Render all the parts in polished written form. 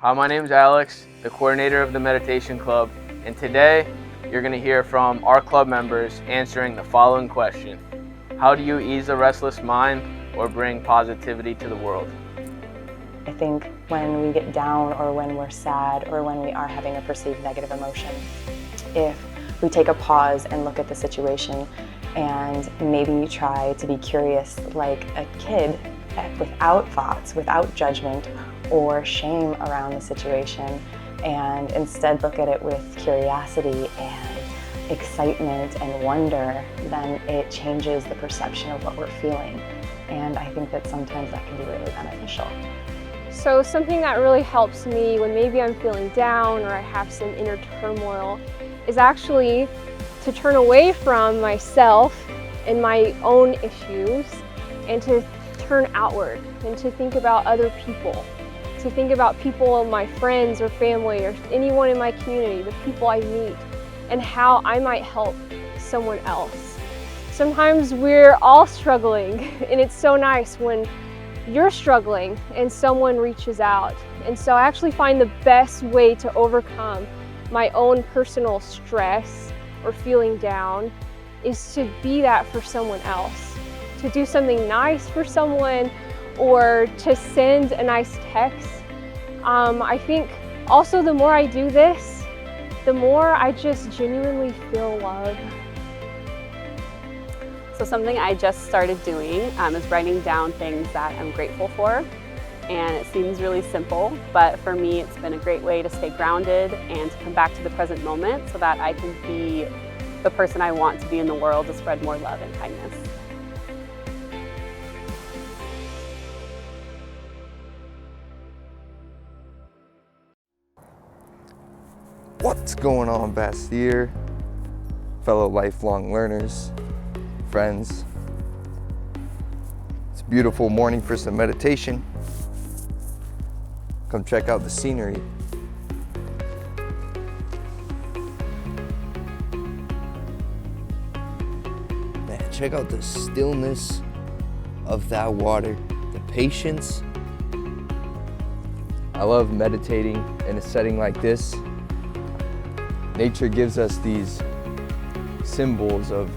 Hi, my name is Alex, the coordinator of the Meditation Club, and today you're going to hear from our club members answering the following question. How do you ease a restless mind or bring positivity to the world? I think when we get down or when we're sad or when we are having a perceived negative emotion, if we take a pause and look at the situation and maybe try to be curious like a kid without thoughts, without judgment or shame around the situation, and instead look at it with curiosity and excitement and wonder, then it changes the perception of what we're feeling. And I think that sometimes that can be really beneficial. So something that really helps me when maybe I'm feeling down or I have some inner turmoil is actually to turn away from myself and my own issues and to turn outward and to think about other people, to think about people, my friends or family or anyone in my community, the people I meet, and how I might help someone else. Sometimes we're all struggling, and it's so nice when you're struggling and someone reaches out. And so I actually find the best way to overcome my own personal stress or feeling down is to be that for someone else, to do something nice for someone or to send a nice text. I think also the more I do this, the more I just genuinely feel love. So something I just started doing is writing down things that I'm grateful for. And it seems really simple, but for me it's been a great way to stay grounded and to come back to the present moment so that I can be the person I want to be in the world to spread more love and kindness. What's going on, Bastyr? Fellow lifelong learners, friends. It's a beautiful morning for some meditation. Come check out the scenery. Man, check out the stillness of that water, the patience. I love meditating in a setting like this. Nature gives us these symbols of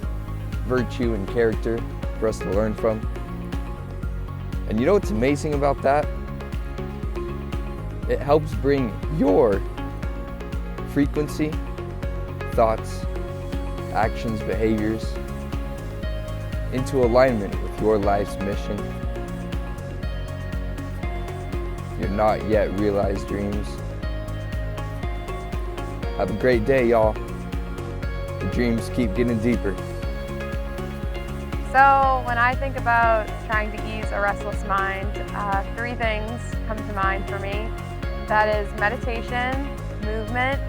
virtue and character for us to learn from. And you know what's amazing about that? It helps bring your frequency, thoughts, actions, behaviors into alignment with your life's mission. Your not yet realized dreams. Have a great day, y'all. The dreams keep getting deeper. So when I think about trying to ease a restless mind, three things come to mind for me. That is meditation, movement,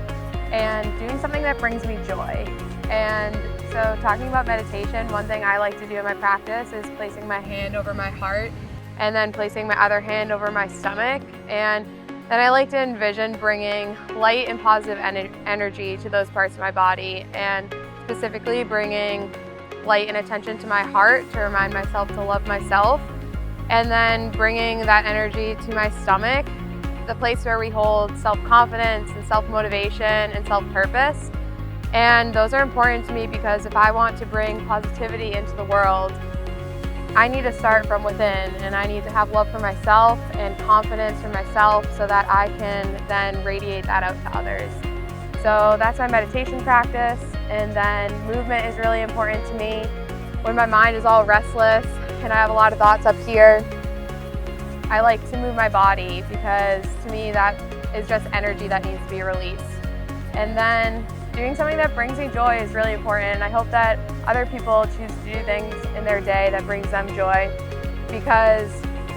and doing something that brings me joy. And so talking about meditation, one thing I like to do in my practice is placing my hand over my heart and then placing my other hand over my stomach. And then I like to envision bringing light and positive energy to those parts of my body, and specifically bringing light and attention to my heart to remind myself to love myself, and then bringing that energy to my stomach, the place where we hold self-confidence and self-motivation and self-purpose. And those are important to me because if I want to bring positivity into the world, I need to start from within, and I need to have love for myself and confidence for myself so that I can then radiate that out to others. So that's my meditation practice. And then movement is really important to me. When my mind is all restless and I have a lot of thoughts up here, I like to move my body because to me that is just energy that needs to be released. And then doing something that brings me joy is really important. I hope that other people choose to do things in their day that brings them joy, because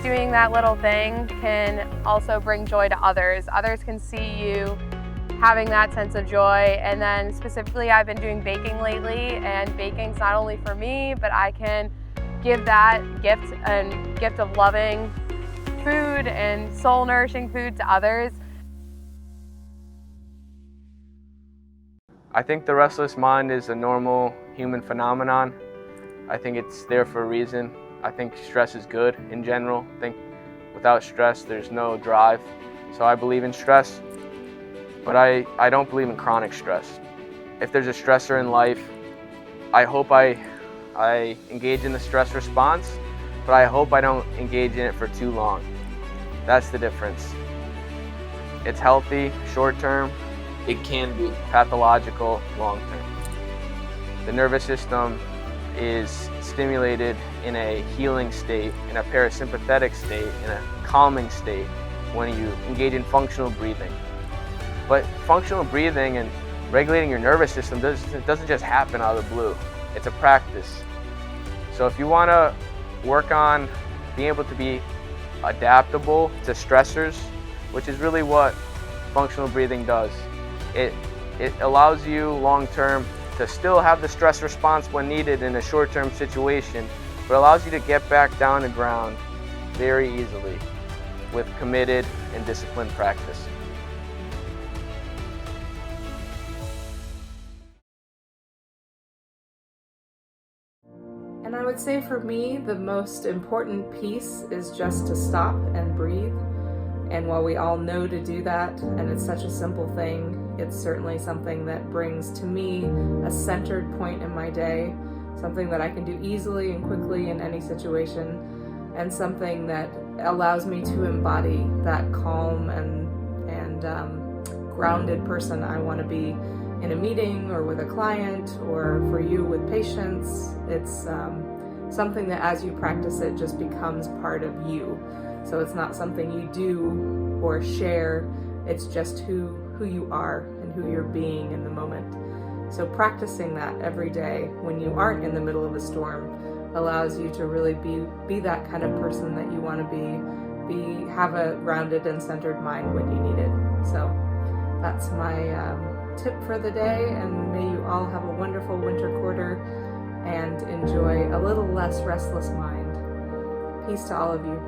doing that little thing can also bring joy to others. Others can see you having that sense of joy. And then specifically I've been doing baking lately, and baking's not only for me, but I can give that gift of loving food and soul nourishing food to others. I think the restless mind is a normal human phenomenon. I think it's there for a reason. I think stress is good in general. I think without stress, there's no drive. So I believe in stress, but I don't believe in chronic stress. If there's a stressor in life, I hope I engage in the stress response, but I hope I don't engage in it for too long. That's the difference. It's healthy short term, it can be pathological long term. The nervous system is stimulated in a healing state, in a parasympathetic state, in a calming state when you engage in functional breathing. But functional breathing and regulating your nervous system doesn't just happen out of the blue. It's a practice. So if you want to work on being able to be adaptable to stressors, which is really what functional breathing does, it allows you long term to still have the stress response when needed in a short-term situation, but allows you to get back down to ground very easily with committed and disciplined practice. And I would say for me, the most important piece is just to stop and breathe. And while we all know to do that, and it's such a simple thing, it's certainly something that brings to me a centered point in my day, something that I can do easily and quickly in any situation, and something that allows me to embody that calm and grounded person I want to be in a meeting or with a client, or for you with patients. It's something that as you practice it just becomes part of you. So it's not something you do or share, it's just who you are and who you're being in the moment. So practicing that every day when you aren't in the middle of a storm allows you to really be that kind of person that you want to have a grounded and centered mind when you need it. So that's my tip for the day, and may you all have a wonderful winter quarter and enjoy a little less restless mind. Peace to all of you.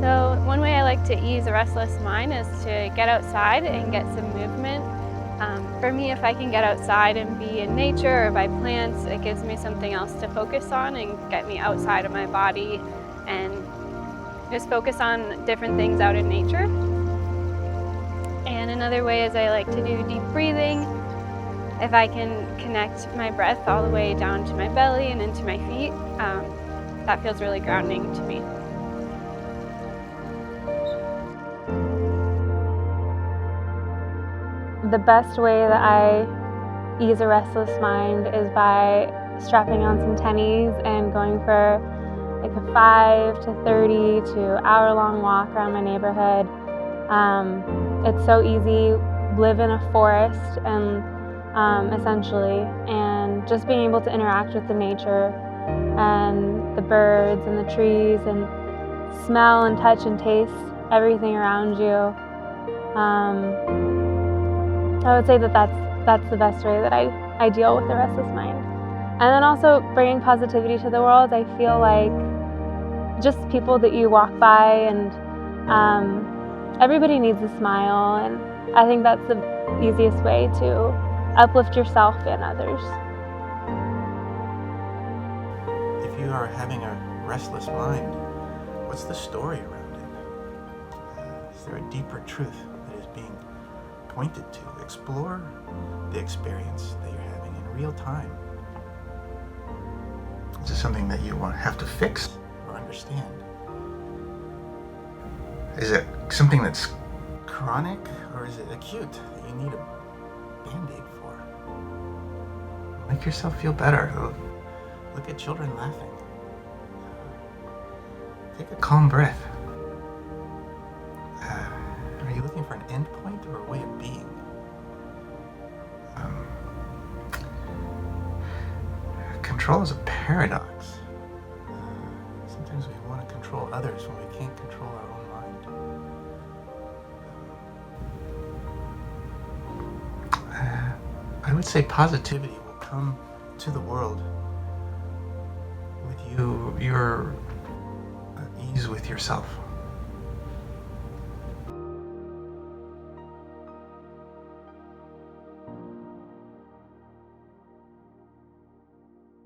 So one way I like to ease a restless mind is to get outside and get some movement. For me, if I can get outside and be in nature or by plants, it gives me something else to focus on and get me outside of my body and just focus on different things out in nature. And another way is I like to do deep breathing. If I can connect my breath all the way down to my belly and into my feet, that feels really grounding to me. The best way that I ease a restless mind is by strapping on some tennies and going for like a 5 to 30 to hour-long walk around my neighborhood. It's so easy. Live in a forest and essentially, and just being able to interact with the nature and the birds and the trees and smell and touch and taste everything around you. I would say that that's the best way that I deal with the restless mind. And then also bringing positivity to the world. I feel like just people that you walk by, and everybody needs a smile, and I think that's the easiest way to uplift yourself and others. If you are having a restless mind, what's the story around it? Is there a deeper truth that is being pointed to? Explore the experience that you're having in real time. Is this something that you have to fix or understand? Is it something that's chronic, or is it acute that you need a Band-Aid for? Make yourself feel better. Look at children laughing. Take a calm breath. Are you looking for an end point or a way of being? Control is a paradox. Sometimes we want to control others when we can't control our own mind. I would say positivity will come to the world with your ease with yourself.